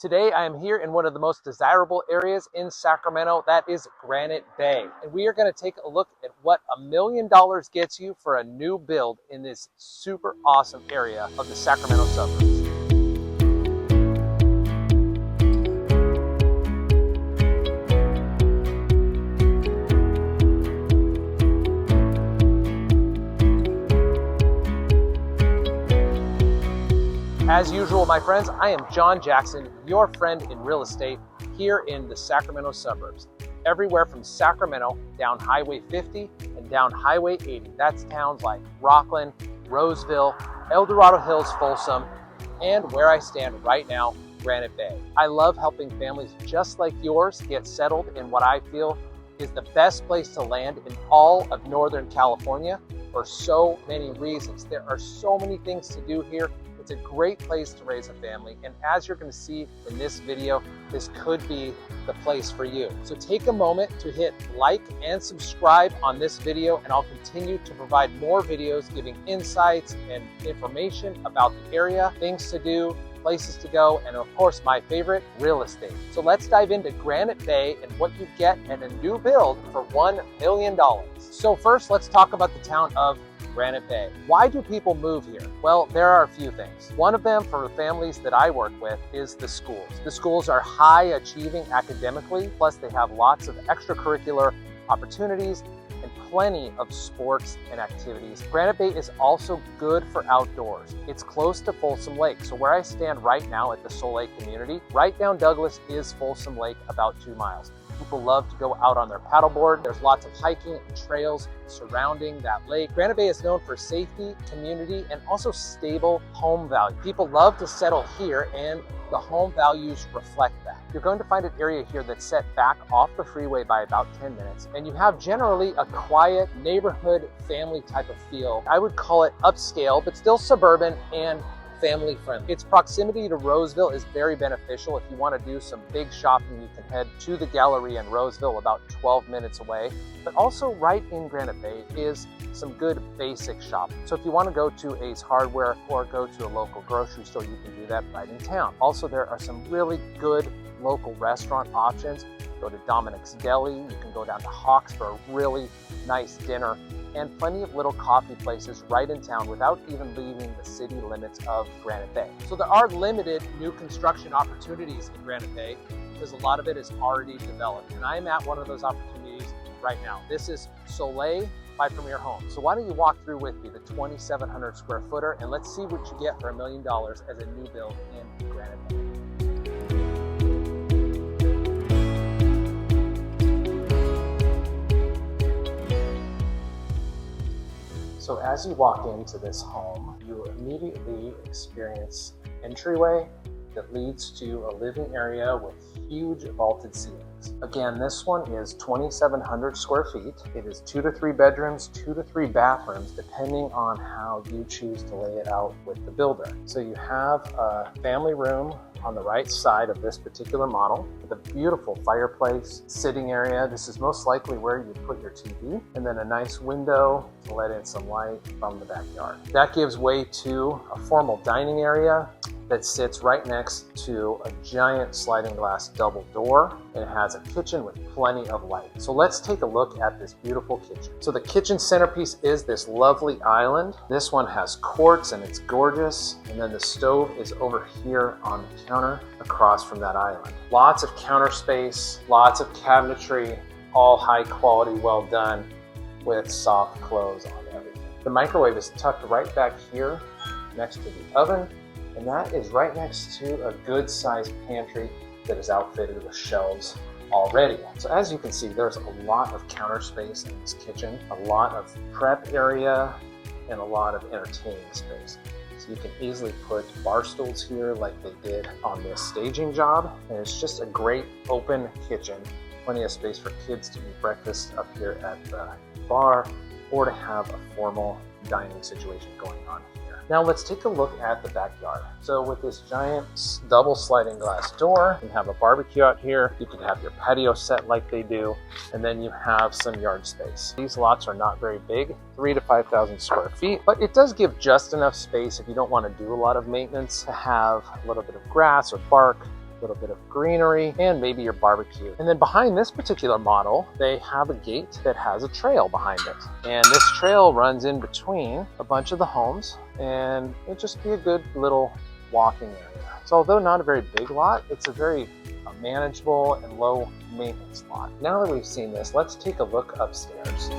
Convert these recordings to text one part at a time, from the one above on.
Today I am here in one of the most desirable areas in Sacramento, that is Granite Bay. And we are going to take a look at what $1 million gets you for a new build in this super awesome area of the Sacramento suburbs. As usual, my friends, I am John Jackson, your friend in real estate here in the Sacramento suburbs. Everywhere from Sacramento down Highway 50 and down Highway 80. That's towns like Rockland, Roseville, El Dorado Hills, Folsom, and where I stand right now, Granite Bay. I love helping families just like yours get settled in what I feel is the best place to land in all of Northern California for so many reasons. There are so many things to do here. It's a great place to raise a family, and as you're going to see in this video, this could be the place for you. So take a moment to hit like and subscribe on this video, and I'll continue to provide more videos giving insights and information about the area, things to do, places to go, and of course my favorite, real estate. So let's dive into Granite Bay and what you get in a new build for $1 million. So first, let's talk about the town of Granite Bay. Why do people move here? Well, there are a few things. One of them, for the families that I work with, is the schools. The schools are high achieving academically, plus they have lots of extracurricular opportunities and plenty of sports and activities. Granite Bay is also good for outdoors. It's close to Folsom Lake. So where I stand right now at the Soleil community, right down Douglas is Folsom Lake, about 2 miles. People love to go out on their paddleboard. There's lots of hiking and trails surrounding that lake. Granite Bay is known for safety, community, and also stable home value. People love to settle here, and the home values reflect that. You're going to find an area here that's set back off the freeway by about 10 minutes, and you have generally a quiet neighborhood family type of feel. I would call it upscale, but still suburban and family friendly. Its proximity to Roseville is very beneficial. If you want to do some big shopping, you can head to the Galleria in Roseville, about 12 minutes away. But also right in Granite Bay is some good basic shopping. So if you want to go to Ace Hardware or go to a local grocery store, you can do that right in town. Also, there are some really good local restaurant options. Go to Dominic's Deli, you can go down to Hawks for a really nice dinner, and plenty of little coffee places right in town without even leaving the city limits of Granite Bay. So there are limited new construction opportunities in Granite Bay because a lot of it is already developed. And I'm at one of those opportunities right now. This is Soleil by Premier Homes. So why don't you walk through with me the 2,700 square footer, and let's see what you get for $1 million as a new build in Granite Bay. So as you walk into this home, you immediately experience an entryway that leads to a living area with huge vaulted ceilings. Again, this one is 2,700 square feet. It is 2 to 3 bedrooms, 2 to 3 bathrooms, depending on how you choose to lay it out with the builder. So you have a family room on the right side of this particular model with a beautiful fireplace, sitting area. This is most likely where you put your TV, and then a nice window to let in some light from the backyard. That gives way to a formal dining area that sits right next to a giant sliding glass double door, and it has a kitchen with plenty of light. So let's take a look at this beautiful kitchen. So the kitchen centerpiece is this lovely island. This one has quartz and it's gorgeous, and then the stove is over here on the counter across from that island. Lots of counter space, lots of cabinetry, all high quality, well done, with soft close on everything. The microwave is tucked right back here next to the oven, and that is right next to a good sized pantry that is outfitted with shelves already. So as you can see, there's a lot of counter space in this kitchen, a lot of prep area, and a lot of entertaining space. So you can easily put bar stools here like they did on this staging job, and it's just a great open kitchen. Plenty of space for kids to eat breakfast up here at the bar, or to have a formal dining situation going on here. Now let's take a look at the backyard. So with this giant double sliding glass door, you can have a barbecue out here. You can have your patio set like they do, and then you have some yard space. These lots are not very big, 3,000 to 5,000 square feet, but it does give just enough space if you don't want to do a lot of maintenance to have a little bit of grass or bark little bit of greenery, and maybe your barbecue. And then behind this particular model, they have a gate that has a trail behind it. And this trail runs in between a bunch of the homes, and it'd just be a good little walking area. So although not a very big lot, it's a very manageable and low maintenance lot. Now that we've seen this, let's take a look upstairs.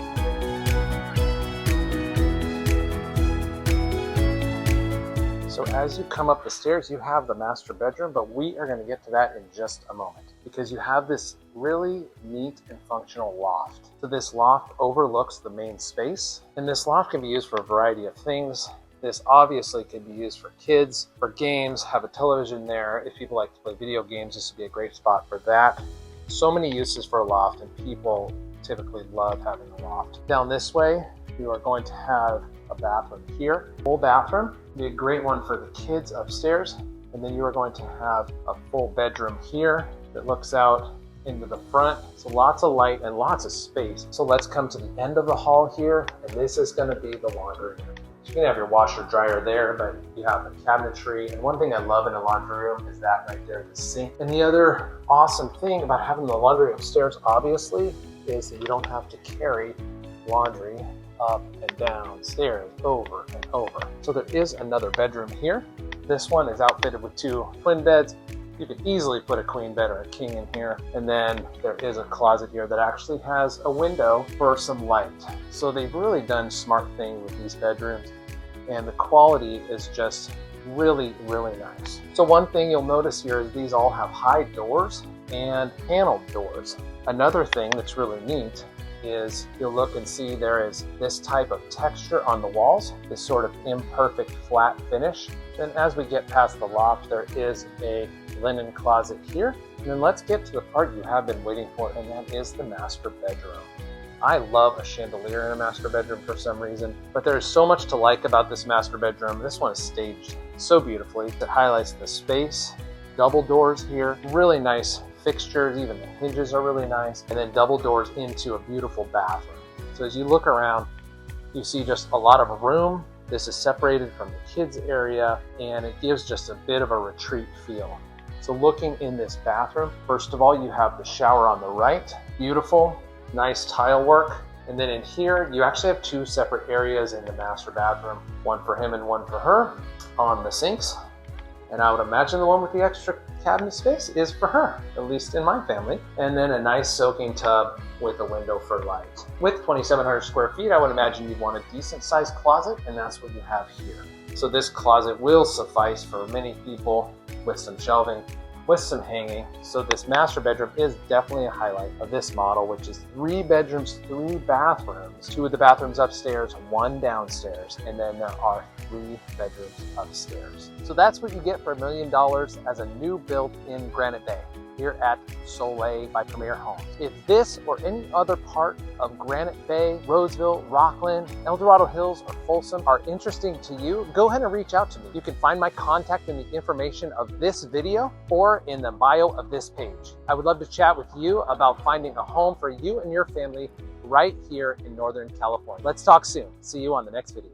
So as you come up the stairs, you have the master bedroom, but we are going to get to that in just a moment because you have this really neat and functional loft. So this loft overlooks the main space, and this loft can be used for a variety of things. This obviously can be used for kids, for games, have a television there. If people like to play video games, this would be a great spot for that. So many uses for a loft, and people typically love having a loft. Down this way, you are going to have a bathroom here. Full bathroom, be a great one for the kids upstairs. And then you are going to have a full bedroom here that looks out into the front. So lots of light and lots of space. So let's come to the end of the hall here, and this is going to be the laundry room. You can have your washer dryer there, but you have the cabinetry. And one thing I love in a laundry room is that right there, the sink. And the other awesome thing about having the laundry upstairs, obviously, is that you don't have to carry laundry up and down stairs over and over. So there is another bedroom here. This one is outfitted with 2 twin beds. You could easily put a queen bed or a king in here. And then there is a closet here that actually has a window for some light. So they've really done smart things with these bedrooms, and the quality is just really, really nice. So one thing you'll notice here is these all have high doors and paneled doors. Another thing that's really neat is you'll look and see there is this type of texture on the walls, this sort of imperfect flat finish. Then as we get past the loft, there is a linen closet here. And then let's get to the part you have been waiting for, and that is the master bedroom. I love a chandelier in a master bedroom for some reason, but there's so much to like about this master bedroom. This one is staged so beautifully. It highlights the space, double doors here, really nice fixtures, even the hinges are really nice, and then double doors into a beautiful bathroom. So as you look around, you see just a lot of room. This is separated from the kids area, and it gives just a bit of a retreat feel. So looking in this bathroom, first of all, you have the shower on the right, beautiful, nice tile work. And then in here, you actually have 2 separate areas in the master bathroom, one for him and one for her on the sinks. And I would imagine the one with the extra cabinet space is for her, at least in my family. And then a nice soaking tub with a window for light. With 2,700 square feet, I would imagine you'd want a decent sized closet, and that's what you have here. So this closet will suffice for many people with some shelving, with some hanging. So this master bedroom is definitely a highlight of this model, which is 3 bedrooms, 3 bathrooms, 2 of the bathrooms upstairs, 1 downstairs, and then there are 3 bedrooms upstairs. So that's what you get for $1 million as a new build in Granite Bay here at Soleil by Premier Homes. If this or any other part of Granite Bay, Roseville, Rockland, El Dorado Hills, or Folsom are interesting to you, go ahead and reach out to me. You can find my contact in the information of this video or in the bio of this page. I would love to chat with you about finding a home for you and your family right here in Northern California. Let's talk soon. See you on the next video.